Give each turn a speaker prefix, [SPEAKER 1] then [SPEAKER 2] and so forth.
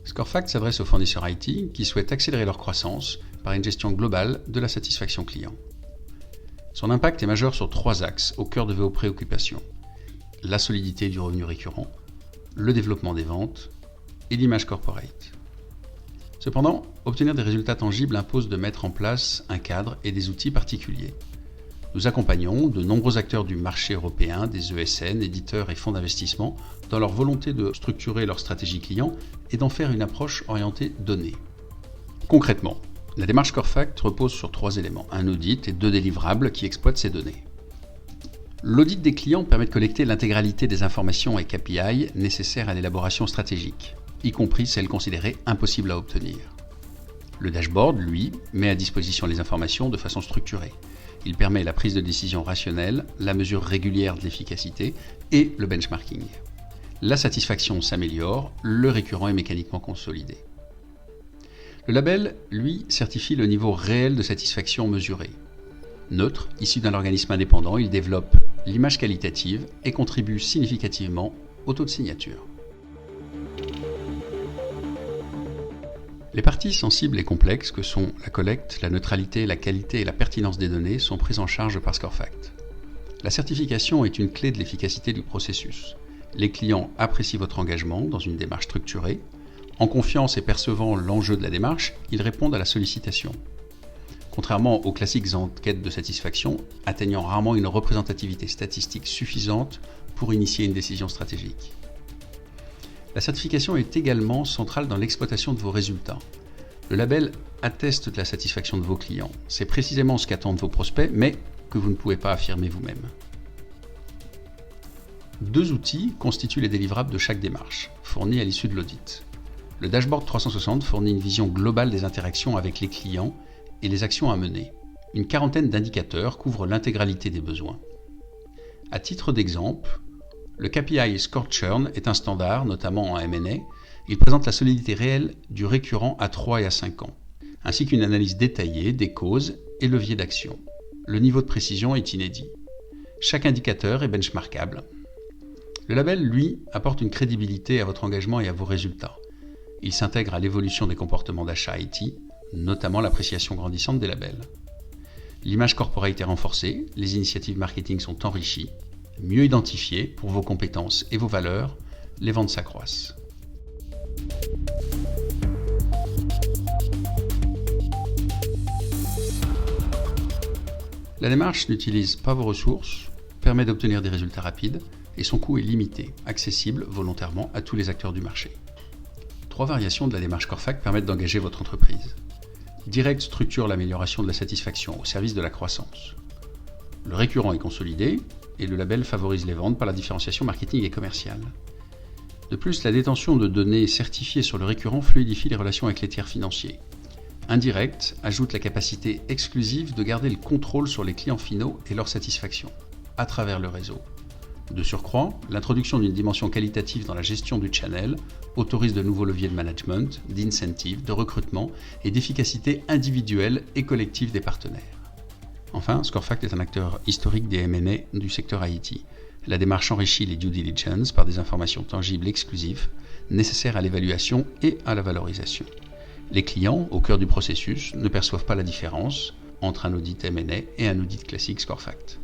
[SPEAKER 1] Scorefact s'adresse aux fournisseurs IT qui souhaitent accélérer leur croissance par une gestion globale de la satisfaction client. Son impact est majeur sur 3 axes au cœur de vos préoccupations: la solidité du revenu récurrent, le développement des ventes et l'image corporate. Cependant, obtenir des résultats tangibles impose de mettre en place un cadre et des outils particuliers. Nous accompagnons de nombreux acteurs du marché européen, des ESN, éditeurs et fonds d'investissement, dans leur volonté de structurer leur stratégie client et d'en faire une approche orientée données. Concrètement, la démarche Scorefact repose sur 3 éléments: un audit et 2 délivrables qui exploitent ces données. L'audit des clients permet de collecter l'intégralité des informations et KPI nécessaires à l'élaboration stratégique, y compris celles considérées impossibles à obtenir. Le dashboard, lui, met à disposition les informations de façon structurée. Il permet la prise de décision rationnelle, la mesure régulière de l'efficacité et le benchmarking. La satisfaction s'améliore, le récurrent est mécaniquement consolidé. Le label, lui, certifie le niveau réel de satisfaction mesuré. Neutre, issu d'un organisme indépendant, il développe l'image qualitative et contribue significativement au taux de signature. Les parties sensibles et complexes que sont la collecte, la neutralité, la qualité et la pertinence des données sont prises en charge par Scorefact. La certification est une clé de l'efficacité du processus. Les clients apprécient votre engagement dans une démarche structurée. En confiance et percevant l'enjeu de la démarche, ils répondent à la sollicitation. Contrairement aux classiques enquêtes de satisfaction, atteignant rarement une représentativité statistique suffisante pour initier une décision stratégique. La certification est également centrale dans l'exploitation de vos résultats. Le label atteste de la satisfaction de vos clients. C'est précisément ce qu'attendent vos prospects, mais que vous ne pouvez pas affirmer vous-même. 2 outils constituent les délivrables de chaque démarche, fournis à l'issue de l'audit. Le dashboard 360 fournit une vision globale des interactions avec les clients et les actions à mener. Une 40aine d'indicateurs couvrent l'intégralité des besoins. À titre d'exemple, le KPI Score Churn est un standard, notamment en M&A. Il présente la solidité réelle du récurrent à 3 et à 5 ans, ainsi qu'une analyse détaillée des causes et leviers d'action. Le niveau de précision est inédit. Chaque indicateur est benchmarkable. Le label, lui, apporte une crédibilité à votre engagement et à vos résultats. Il s'intègre à l'évolution des comportements d'achat IT, notamment l'appréciation grandissante des labels. L'image corporate est renforcée, les initiatives marketing sont enrichies, mieux identifiées pour vos compétences et vos valeurs, les ventes s'accroissent. La démarche n'utilise pas vos ressources, permet d'obtenir des résultats rapides et son coût est limité, accessible volontairement à tous les acteurs du marché. 3 variations de la démarche Scorefact permettent d'engager votre entreprise. Direct structure l'amélioration de la satisfaction au service de la croissance. Le récurrent est consolidé et le label favorise les ventes par la différenciation marketing et commerciale. De plus, la détention de données certifiées sur le récurrent fluidifie les relations avec les tiers financiers. Indirect ajoute la capacité exclusive de garder le contrôle sur les clients finaux et leur satisfaction, à travers le réseau. De surcroît, l'introduction d'une dimension qualitative dans la gestion du channel autorise de nouveaux leviers de management, d'incentive, de recrutement et d'efficacité individuelle et collective des partenaires. Enfin, Scorefact est un acteur historique des M&A du secteur IT. La démarche enrichit les due diligence par des informations tangibles exclusives, nécessaires à l'évaluation et à la valorisation. Les clients, au cœur du processus, ne perçoivent pas la différence entre un audit M&A et un audit classique Scorefact.